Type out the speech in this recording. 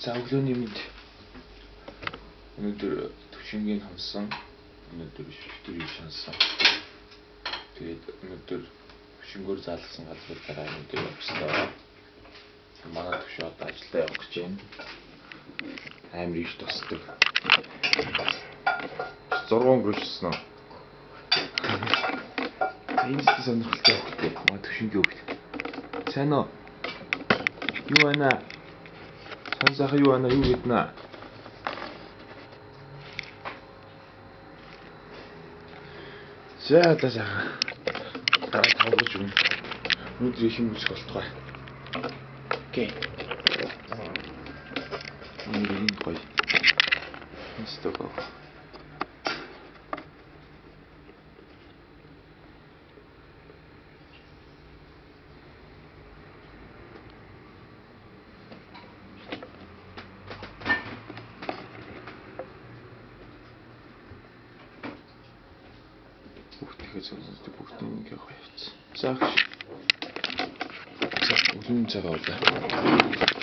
За өглөөний мэд. Өнөөдөр төвшингийн хамсан. Өнөөдөр шүтэрийг шансан. Тэгээд өнөөдөр төвшингөөр заалгасан газруудаараа өнөөдөр явчихлаа. Манай төвшин одоо ажилдаа явах гэж байна. Амар их тусдаг. 6 гэрчсэн. Энэ сонирхолтой хөлтэй. Манай төвшингийн хөлт. Сайн уу? Юу байна? Сансах юу байна? Юу гэднэ? За тасаа. Тавгаж өгнө. Өнөөдөр их юм үзэх болтугай. Окей. Энэ гоё. Инстаграм. Бүгдээ зөвхөн бүгдээ ингэ явах. За. За, үлэн цагаалаа.